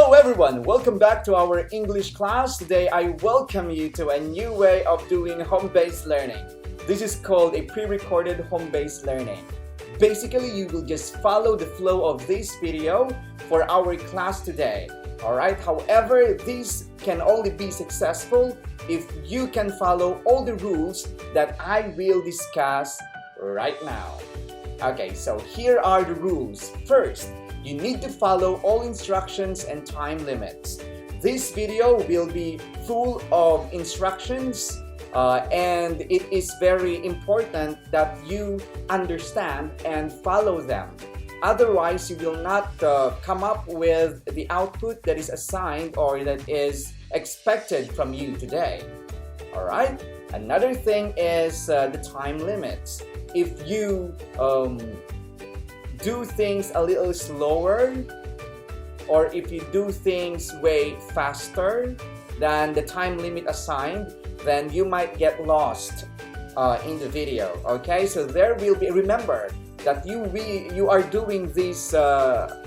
Hello everyone, welcome back to our English class. Today I welcome you to a new way of doing home-based learning. This is called a pre-recorded home-based learning. Basically, you will just follow the flow of this video for our class today. Alright, however, this can only be successful if you can follow all the rules that I will discuss right now. Okay, so here are the rules. First, you need to follow all instructions and time limits. This video will be full of instructions and it is very important that you understand and follow them. Otherwise, you will not come up with the output that is assigned or that is expected from you today. Alright? Another thing is the time limits. If you do things a little slower, or if you do things way faster than the time limit assigned, then you might get lost in the video. Okay, so there will be, remember that you are doing this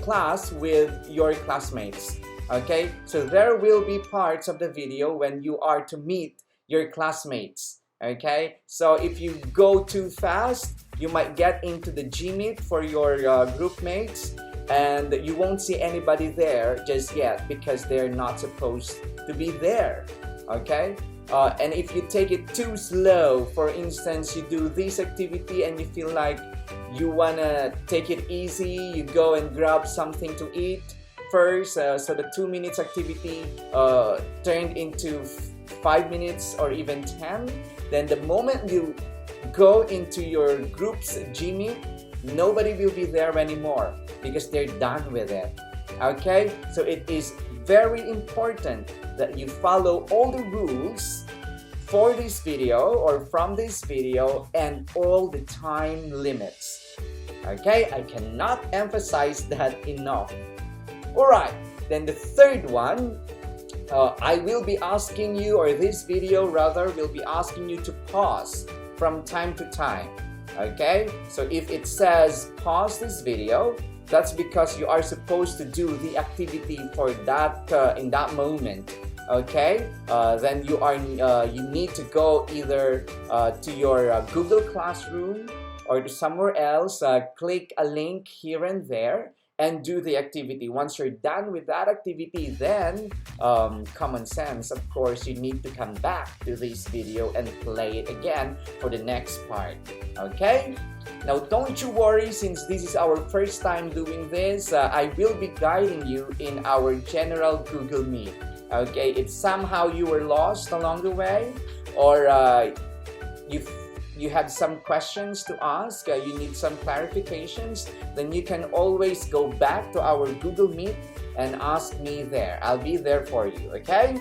class with your classmates. Okay, so there will be parts of the video when you are to meet your classmates. Okay, so if you go too fast, you might get into the Gmeet for your group mates, and you won't see anybody there just yet because they're not supposed to be there. Okay, and if you take it too slow, for instance, you do this activity and you feel like you wanna take it easy, you go and grab something to eat first, so the 2 minutes activity turned into 5 minutes or even 10. Then the moment you go into your group's Gmeet, nobody will be there anymore because they're done with it. Okay, so it is very important that you follow all the rules for this video or from this video and all the time limits. Okay, I cannot emphasize that enough. Alright, then the third one, I will be asking you, or this video rather, will be asking you to pause from time to time. Okay, so if it says pause this video, that's because you are supposed to do the activity for that in that moment. Okay, then you need to go either to your Google Classroom or to somewhere else, click a link here and there and do the activity. Once you're done with that activity, then common sense, of course, you need to come back to this video and play it again for the next part. Okay? Now, don't you worry, since this is our first time doing this, I will be guiding you in our general Google Meet. Okay? If somehow you were lost along the way, or you have some questions to ask, you need some clarifications, then you can always go back to our Google Meet and ask me there. I'll be there for you, okay?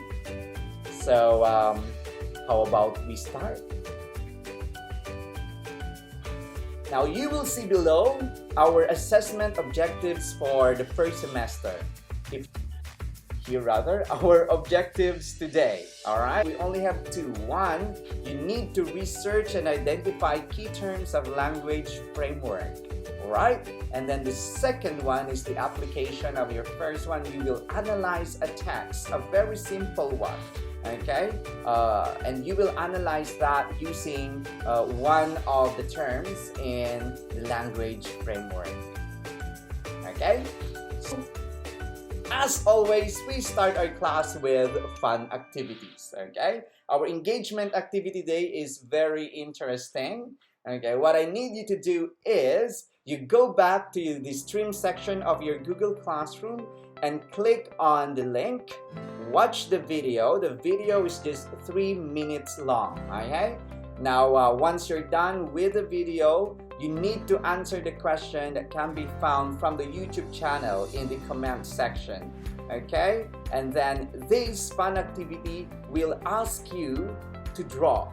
So, how about we start? Now, you will see below our assessment objectives for the first semester. Our objectives today. Alright, we only have two. One, you need to research and identify key terms of language framework. Alright, and then the second one is the application of your first one. You will analyze a text, a very simple one. Okay, and you will analyze that using one of the terms in the language framework. Okay, so as always, we start our class with fun activities. Okay, our engagement activity day is very interesting. Okay, what I need you to do is you go back to the stream section of your Google Classroom and click on the link. Watch the video. The video is just 3 minutes long. Okay, now once you're done with the video, you need to answer the question that can be found from the YouTube channel in the comment section. Okay, and then this fun activity will ask you to draw.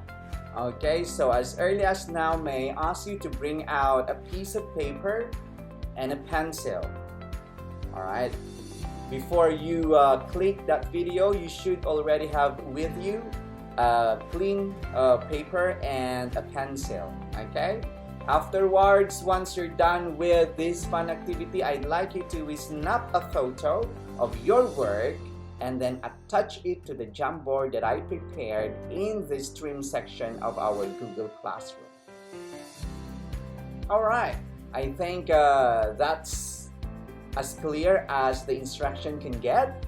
Okay, so as early as now, may I ask you to bring out a piece of paper and a pencil. Alright, before you click that video, you should already have with you a clean paper and a pencil. Okay, Afterwards, once you're done with this fun activity, I'd like you to snap a photo of your work and then attach it to the Jamboard that I prepared in the stream section of our Google Classroom. Alright, I think that's as clear as the instruction can get.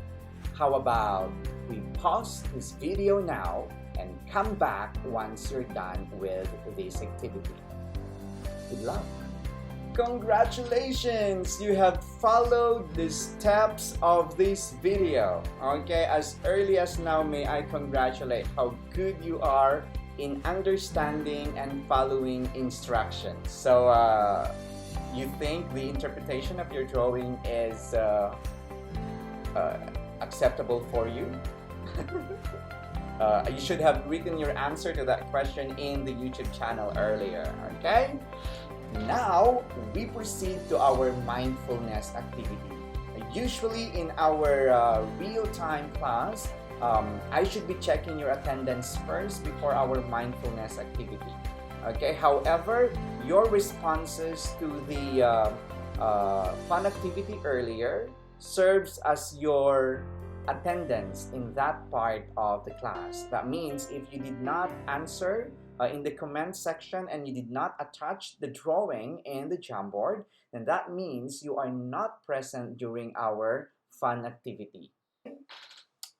How about we pause this video now and come back once you're done with this activity. Good luck! Congratulations! You have followed the steps of this video. Okay, as early as now, may I congratulate how good you are in understanding and following instructions. So, you think the interpretation of your drawing is acceptable for you? You should have written your answer to that question in the YouTube channel earlier, okay? Now, we proceed to our mindfulness activity. Usually in our real-time class, I should be checking your attendance first before our mindfulness activity. Okay, however, your responses to the fun activity earlier serves as your attendance in that part of the class. That means if you did not answer in the comment section and you did not attach the drawing in the Jamboard, then that means you are not present during our fun activity.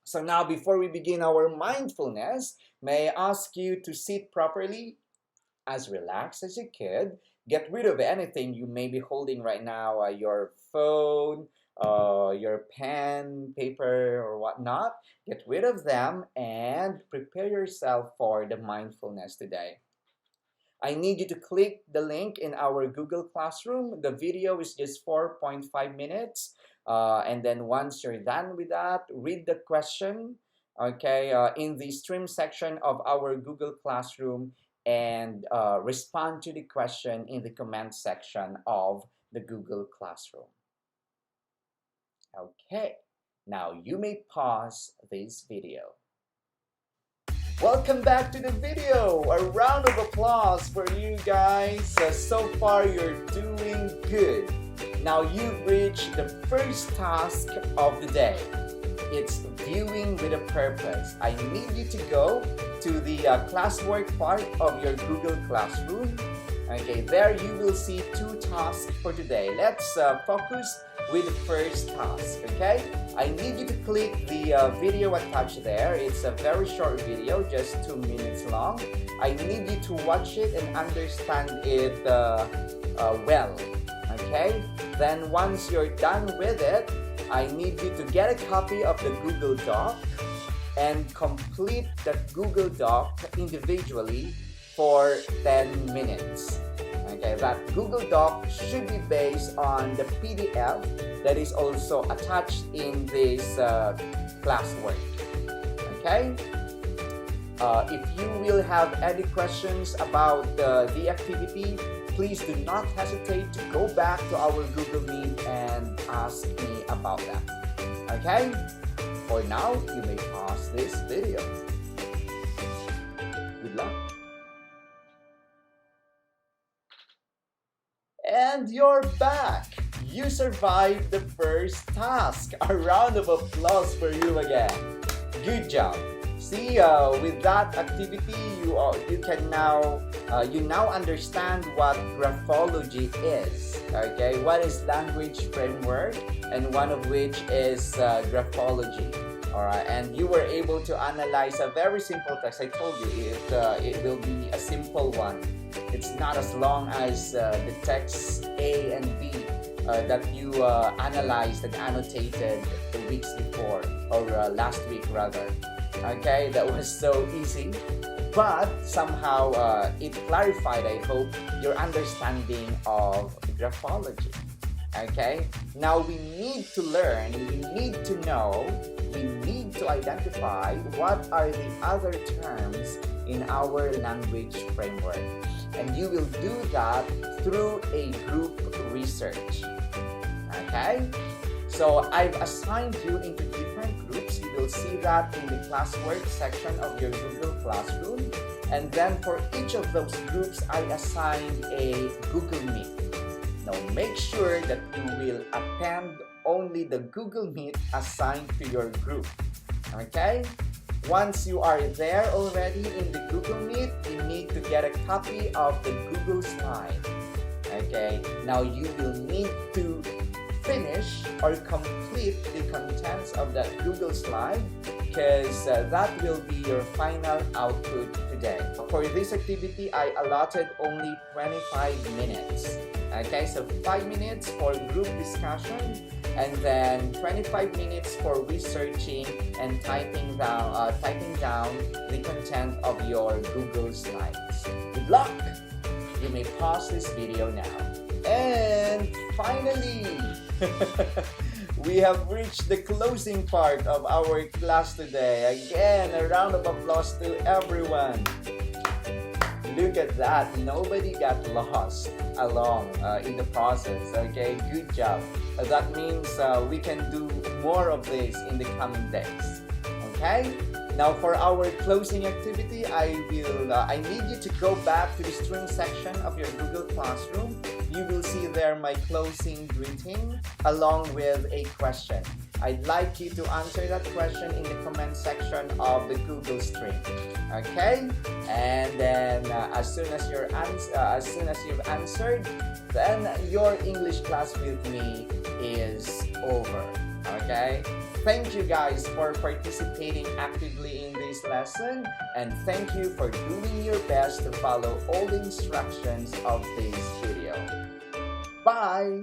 So now, before we begin our mindfulness, may I ask you to sit properly, as relaxed as you could. Get rid of anything you may be holding right now, your phone, your pen, paper, or whatnot. Get rid of them and prepare yourself for the mindfulness today. I need you to click the link in our Google Classroom. The video is just 4.5 minutes. And then once you're done with that, read the question, okay, in the stream section of our Google Classroom and respond to the question in the comment section of the Google Classroom. Okay, now you may pause this video. Welcome back to the video. A round of applause for you guys. So far, you're doing good. Now you've reached the first task of the day. It's viewing with a purpose. I need you to go to the classwork part of your Google Classroom. Okay, there you will see 2 tasks for today. Let's focus with the first task, okay? I need you to click the video attached there. It's a very short video, just 2 minutes long. I need you to watch it and understand it well, okay? Then once you're done with it, I need you to get a copy of the Google Doc and complete the Google Doc individually for 10 minutes. Okay, that Google Doc should be based on the PDF that is also attached in this classwork. Okay? If you will have any questions about the activity, please do not hesitate to go back to our Google Meet and ask me about that. Okay? For now, you may pause this video. Good luck. And you're back! You survived the first task. A round of applause for you again. Good job. See, with that activity, you now understand what graphology is. Okay, what is language framework, and one of which is graphology. All right, and you were able to analyze a very simple text. I told you it will be a simple one. It's not as long as the text A and B that you analyzed and annotated the weeks before, or last week rather. Okay, that was so easy, but somehow it clarified, I hope, your understanding of graphology. Okay, now we need to learn, we need to know, we need to identify what are the other terms in our language framework. And you will do that through a group research. Okay? So I've assigned you into different groups. You will see that in the classwork section of your Google Classroom. And then for each of those groups, I assigned a Google Meet. Now make sure that you will attend only the Google Meet assigned to your group. Okay? Once you are there already in the Google Meet, you need to get a copy of the Google slide. Okay? Now you will need to finish or complete the contents of that Google slide because that will be your final output today. For this activity, I allotted only 25 minutes. Okay, so 5 minutes for group discussion and then 25 minutes for researching and typing down the content of your Google slides. Good luck! You may pause this video now. And finally, we have reached the closing part of our class today. Again, a round of applause to everyone. Look at that. Nobody got lost along in the process. Okay, good job. That means we can do more of this in the coming days. Okay? Now for our closing activity, I need you to go back to the stream section of your Google Classroom. You will see there my closing greeting along with a question. I'd like you to answer that question in the comment section of the Google Stream. Okay? And then as soon as you've answered, then your English class with me is over. Okay? Thank you guys for participating actively in this lesson, and thank you for doing your best to follow all the instructions of this video. Bye!